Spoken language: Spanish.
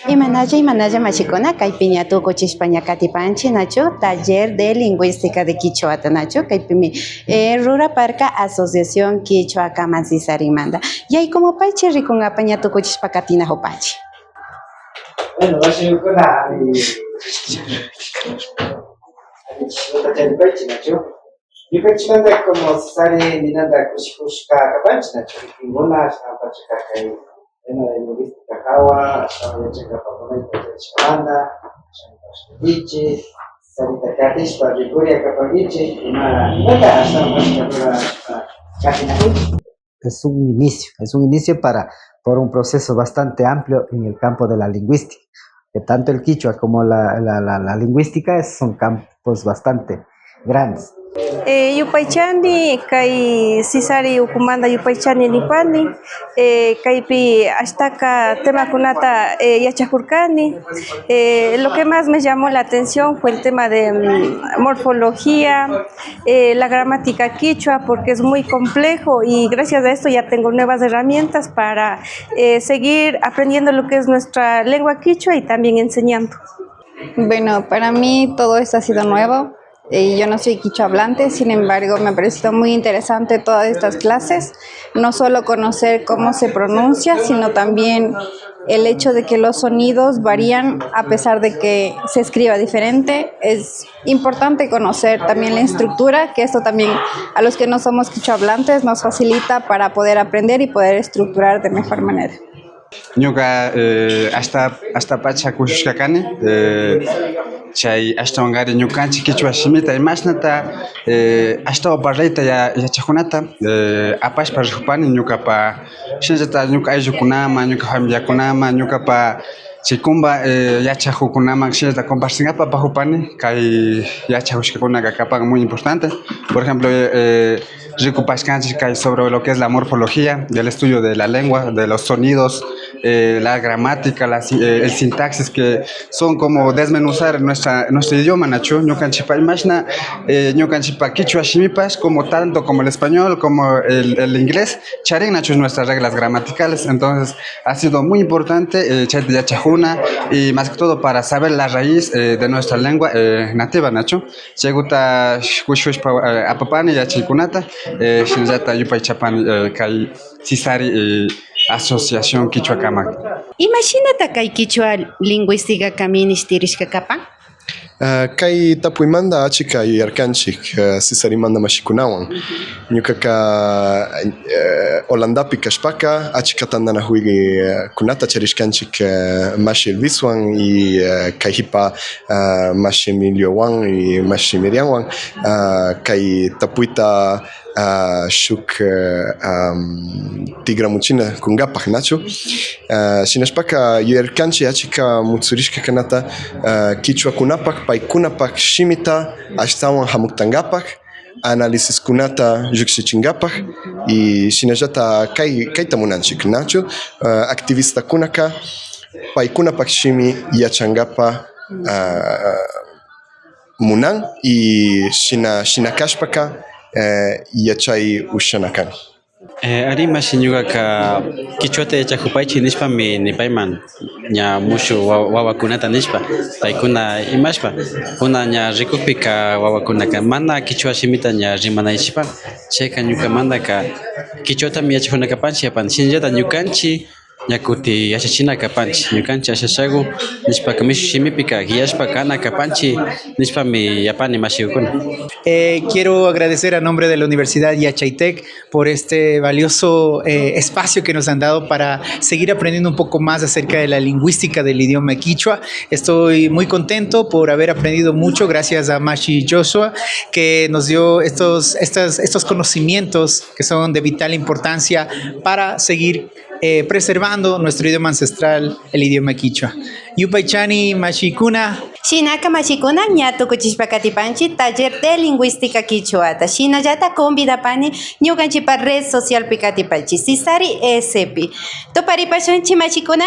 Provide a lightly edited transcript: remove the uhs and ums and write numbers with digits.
Imanalla machikuna kaypiña tukuchishpaña katipanchi nachu taller de lingüística de Quichuata nachu kaypimi ruraparka asociación Quichua Kamansisariymanta yaykumu paychi rikungapaña tukuchishpa katina hupachi. Bueno, wasiykuna chaypaychi nachu ñukanchikmanta como sari ninanta kushikushka kapanchi nachu kinkuna ashtawanpacha kay tema de lingüística hawa ashtawan yachakapakunayta yachashkamanta ashtawanpashkanichik sarita katishpa rikuria kapankichik imata ashtawanpashka rurashpa katinakuychik. Es un inicio por un proceso bastante amplio en el campo de la lingüística, que tanto el quichua como la lingüística son campos bastante grandes. Yupaychani kay sisari ukumanda yupaychani nipani kaypi ashtaka temakunata yachajurkani. Lo que más me llamó la atención fue el tema de morfología, la gramática quichua, porque es muy complejo y gracias a esto ya tengo nuevas herramientas para seguir aprendiendo lo que es nuestra lengua quichua y también enseñando. Bueno, para mí todo esto ha sido nuevo. Yo no soy quichua hablante, sin embargo me ha parecido muy interesante todas estas clases, no solo conocer cómo se pronuncia, sino también el hecho de que los sonidos varían a pesar de que se escriba diferente. Es importante conocer también la estructura, que esto también a los que no somos quichua hablantes nos facilita para poder aprender y poder estructurar de mejor manera. Ñuka hasta pacha kushkakani chay ashtawangari ñukanchik quichua shimita imashnata ashtawa parlayta yachajunata apashpa rikupani ñukapa shinllata ñuka ayllukunama ñuka familiakunama ñukapa chikumba yachajukunaman shinllata compartinkapa pajupani kay yachajushkakunaqa kapan muy importante. Por ejemplo, rikupashkanchik kay sobre lo que es la morfología, del estudio de la lengua, de los sonidos, la gramática, el sintaxis, que son como desmenuzar nuestro idioma, nachu. Ñukanchipa imashna, ñukanchipa quichua shimipas, como tanto como el español, como el inglés, charin nachu nuestras reglas gramaticales. Entonces, ha sido muy importante chayta yachajuna y más que todo para saber la raíz de nuestra lengua nativa, nachu. Cheguta shushpa apapani yachikunata, shinjata yupaychapani kay sisari Asociación Quichua Kamak. Imagínate kay Quichua lingüística kaminis tirishka kapan? Kay tapuymanta achika yuyarkanchik sisarimanta mashikunawan ñukaka Holandapi kashpaka achika tandanahuy kunata charishkanchik mashi Elviswan y kayhipa mashi Emiliowan y mashi Miriamwan kay tapuyta shuk tigramuchina kungapak nachu shinashpaka yuyarkanchik achika mutsurishka kanata quichua kunapak paykunapak shimita ashtawan hamuktangapak análisis kunata llukshichingapaj y shinallata kayta munanchik nachu activista kunaka paykunapak shimi yachangapa munan y shinakashpaka yachay ushanakani. Arimashi ñuqaka quichuata yachajupaychik nishpami nipayman ña mushu wawakunata nishpa paykuna imashpa kuna ña rikukpika wawakunaka mana quichua shimita ña rimanaychikpa chayka ñukamantaka quichuatami yachajunakapanchik yapani shinallata ñukanchik ñakuti yachachina kapanchik ñukanchik ashashaku nishpaka mishu shimipika guiashpa kana kapanchik nishpami yapani mashikukuna. Quiero agradecer a nombre de la Universidad Yachaytec por este valioso espacio que nos han dado para seguir aprendiendo un poco más acerca de la lingüística del idioma quichua. Estoy muy contento por haber aprendido mucho gracias a Mashi Joshua, que nos dio estos conocimientos que son de vital importancia para seguir preservando nuestro idioma ancestral, el idioma quichua. Yupaychani mashikuna. Shinaka mashikuna ñatu kuchishpakatipanchi taller de lingüística quichuata. Shinallata convidapani ñukanchipa red social pikatipanchi. Sisari SP. Toparipashunchi mashikuna.